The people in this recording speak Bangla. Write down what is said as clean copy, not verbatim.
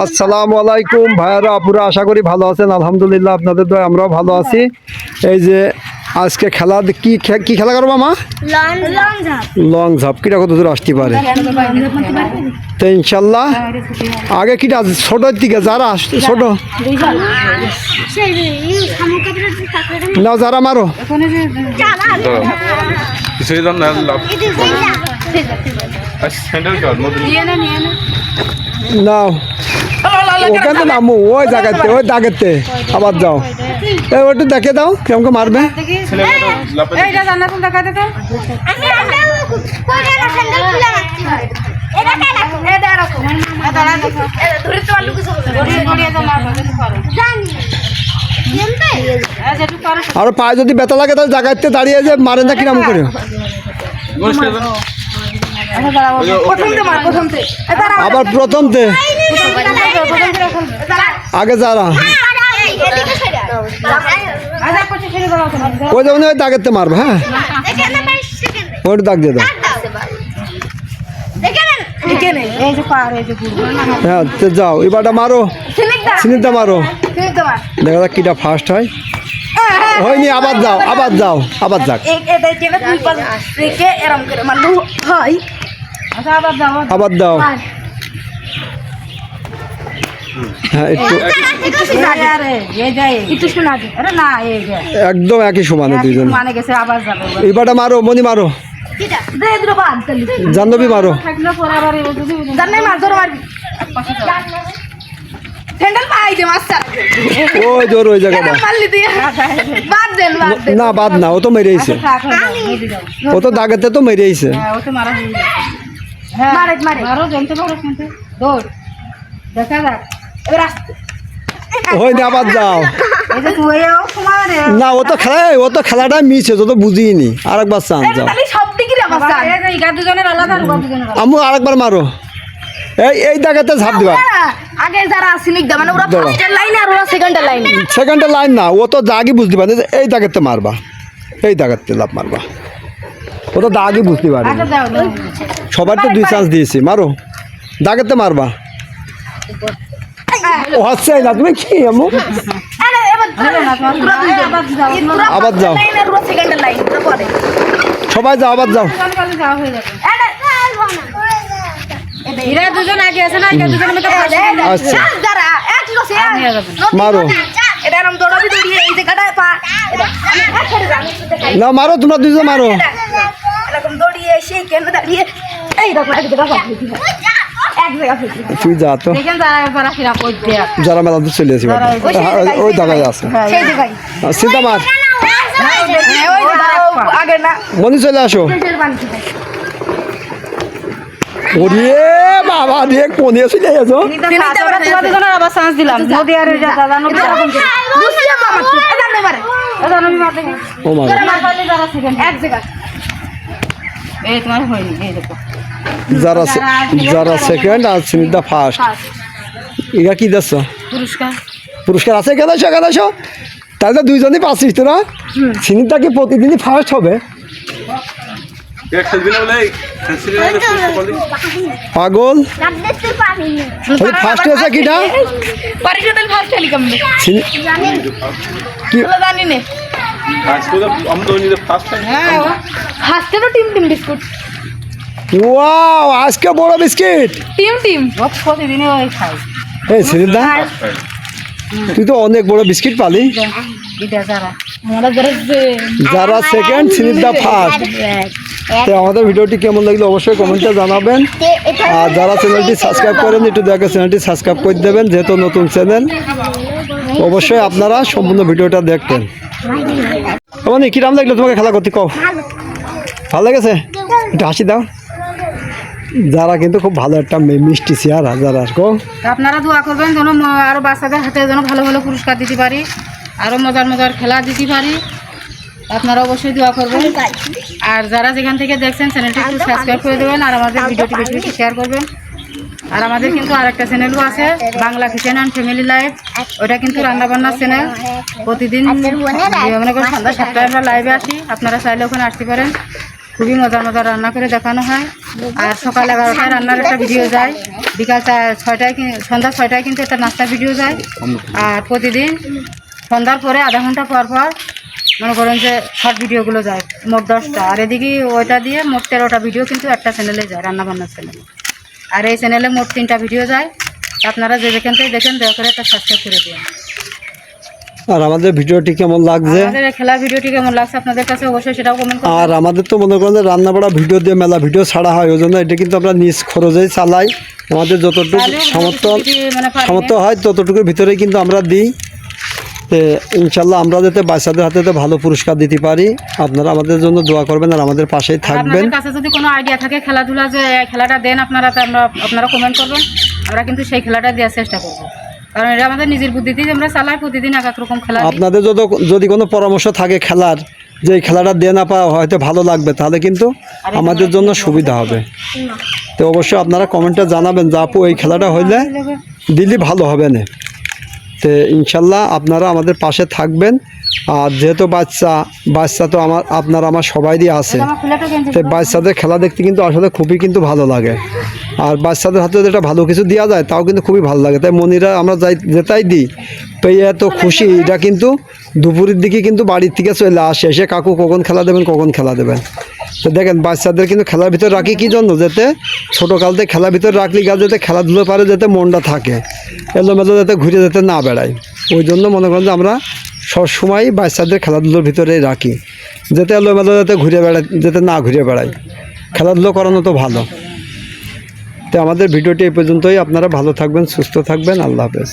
আসসালামু আলাইকুম ভাইয়ারা আপুরা, আশা করি ভালো আছেন। আলহামদুলিল্লাহ আপনাদের দয়ায় আমরাও ভালো আছি। এই যে আজকে খেলা কি খেলা করবো মা? লং ঝাপ। কিটা কত দূর আসতে পারে তো ইনশাল্লাহ। আগে কিটা ছোটোর দিকে যারা ছোট নাও, যারা মারো নাও। ওখানে তো নামো, ওই জায়গাতে, ওই দাগেতে আবার যাও। ওইটা দেখে দাও কেমন মারবে। আর পায়ে যদি ব্যথা লাগে তাহলে জায়গাতে দাঁড়িয়ে যে মারে না কিরম করে। আবার প্রথমতে আগে যারা ওই যেমন ওই দাগেতে মারবে। হ্যাঁ, ওইটা দাগ দিয়ে দাও। হ্যাঁ যাও, এবারটা মারো, সিনিটা মারো, দেখা যাক কিটা ফার্স্ট হয়। হয়নি, আবার যাও, আবার যাও, আবার যাক, আবার দাও। হ্যাঁ, একদম একই সমানে দুইজন। এবারটা মারো, মনি মারো, জাহ্নবী মারো। ওই জোর ওই জায়গাটা না, বাদ না, ও তো মেরেছে, ও তো দাগেতে তো মেরেছে। হয়নি, আবার যাও। না, ও তো খেলাটা মিস হয়েছে, ও তো বুঝিনি। আরেকবার চান্স যাও, আমু আরেকবার মারো। এই দাগাতে ঝাঁপ দিবা। সেকেন্ডের লাইন না, ও তো দাগই বুঝতে পারে। এই দাগাতে মারবা, এই দাগাতে লাভ মারবা। ও তো দাগই বুঝতে পারে। সবার তো দুই চান্স দিয়েছি, মারো, দাগাতে মারবা। ও হচ্ছে না, তুমি কি আমু? আবার যাও, সবাই যাও, আবার যাও। মারো না, মারো, তোমরা দুজন মারো। তুই যা তো, যারা মেলা দূর চলে আসি, ওই জায়গায় আছে, চিন্তা মার, মনে চলে আসো। ওরে বাবা, রে কোনে চলে আসো। যারা সেকেন্ড আর সুনিতা ফার্স্ট, এটা কি দিচ্ছ? পুরস্কার আছে। কেন সেখানে আসো, তাহলে তো দুইজনই পাচ্ছিস তোরা। সুনিতা কি প্রতিদিনই ফার্স্ট হবে? পাগল, ফার্স্ট হয়েছে কিটা? ওয়াও, আজকে বড় বিস্কিট এই সুনিতা, তুই তো অনেক বড় বিস্কিট পালি। যারা সেকেন্ড, সুনিতা ফার্স্ট। তো আমাদের ভিডিওটি কেমন লাগলো অবশ্যই কমেন্টে জানাবেন। আর যারা চ্যানেলটি সাবস্ক্রাইব করেন, একটু দেখে চ্যানেলটি সাবস্ক্রাইব করে দেবেন, যেহেতু নতুন চ্যানেল। অবশ্যই আপনারা সম্পূর্ণ ভিডিওটা দেখবেন। মানে কিরাম লাগলো তোমাকে খেলা করতে? কও, ভালো লেগেছে? একটু হাসি দাও। যারা কিন্তু খুব ভালো একটা মিষ্টি চেয়ার। যারা আপনারা দোয়া করবেন যেন আরো বাচ্চাদের হাতে যেন ভালো ভালো পুরস্কার দিতে পারি, আরো মজার মজার খেলা দিতে পারি। আপনারা অবশ্যই দোয়া করবেন। আর যারা যেখান থেকে দেখছেন চ্যানেলটি একটু সাবস্ক্রাইব করে দেবেন, আর আমাদের ভিডিওটি বেশি বেশি শেয়ার করবেন। আর আমাদের কিন্তু আরেকটা চ্যানেলও আছে, Bangla kitchen and family life. ওটা কিন্তু রান্নাবান্নার চ্যানেল। প্রতিদিন মনে করেন সন্ধ্যা 7টায় আমরা লাইভে আসি, আপনারা চাইলে ওখানে আসতে পারেন। খুবই মজার মজার রান্না করে দেখানো হয়। আর সকাল 11টায় রান্নার একটা ভিডিও যায়, বিকাল 6টায় সন্ধ্যা 6টায় কিন্তু একটা নাস্তার ভিডিও যায়। আর প্রতিদিন সন্ধ্যার পরে আধা ঘন্টা পর পর মনে করেন যে শর্ট ভিডিওগুলো যায়, মোট 10টা। আর এদিকে ওইটা দিয়ে মোট 13টা ভিডিও কিন্তু একটা চ্যানেলে যায়, রান্নাবান্নার চ্যানেলে। আর এই চ্যানেলে মোট 3টা ভিডিও যায়। আপনারা যে যেখান থেকে দেখেন দয়া করে একটা সাবস্ক্রাইব করে দিন। আর আমাদের ভিডিওটি কেমন লাগছে, আমাদের এই খেলার ভিডিওটি কেমন লাগছে আপনাদের কাছে অবশ্যই সেটাও কমেন্ট করুন। আর আমাদের তো মনে করেন যে রান্না বাড়া ভিডিও দিয়ে মেলা ভিডিও ছাড়া হয়, ওই জন্য এটা কিন্তু আমরা নিজ খরচেই চালাই। আমাদের যতটুকু সামর্থ্য হয় ততটুকুর ভিতরেই কিন্তু আমরা দিই। তো ইনশাল্লাহ আমরা যাতে বাচ্চাদের হাতে ভালো পুরস্কার দিতে পারি, আপনারা আমাদের জন্য দোয়া করবেন আর আমাদের পাশেই থাকবেন। আপনাদের কাছে যদি কোনো আইডিয়া থাকে খেলাধুলা যে এই খেলাটা দেন আপনারা, তো আপনারা কমেন্ট করবেন, আমরা কিন্তু সেই খেলাটা দেওয়ার চেষ্টা করবো। কারণ এটা আমাদের নিজের বুদ্ধিতেই আমরা চালাই, প্রতিদিন এক এক রকম খেলা দিই। আপনাদের যদি কোনো পরামর্শ থাকে খেলার, যে এই খেলাটা দিয়ে না পাওয়া হয়তো ভালো লাগবে, তাহলে কিন্তু আমাদের জন্য সুবিধা হবে। তো অবশ্যই আপনারা কমেন্টে জানাবেন যে আপু এই খেলাটা হইলে দিলে ভালো হবে না। তো ইনশাল্লাহ আপনারা আমাদের পাশে থাকবেন। আর যেহেতু বাচ্চা তো আমার সবাইরই আছে, তো বাচ্চাদের খেলা দেখতে কিন্তু আসলে খুবই কিন্তু ভালো লাগে। আর বাচ্চাদের হাতে যেটা ভালো কিছু দেওয়া যায় তাও কিন্তু খুবই ভালো লাগে। তাই মনিরা আমরা যেটাই দিই তো এত খুশি, এটা কিন্তু দুপুরের দিকে কিন্তু বাড়ির থেকে চলে আসে, এসে কাকু কখন খেলা দেবেন কখন খেলা দেবেন। তো দেখেন বাচ্চাদের কিন্তু খেলার ভিতর রাখি কী জন্য, যাতে ছোটোকাল থেকে খেলার ভিতর রাখলে গা যাতে খেলাধুলো পারে, যাতে মনটা থাকে এলোমেলো, যাতে ঘুরে যেতে না বেড়ায়। ওই জন্য মনে করেন যে আমরা সবসময় বাচ্চাদের খেলাধুলোর ভিতরেই রাখি, যাতে এলোমেলো যাতে না ঘুরে বেড়ায়। খেলাধুলো করানো তো ভালো। তো আমাদের ভিডিওটি এই পর্যন্তই। আপনারা ভালো থাকবেন, সুস্থ থাকবেন। আল্লাহ হাফেজ।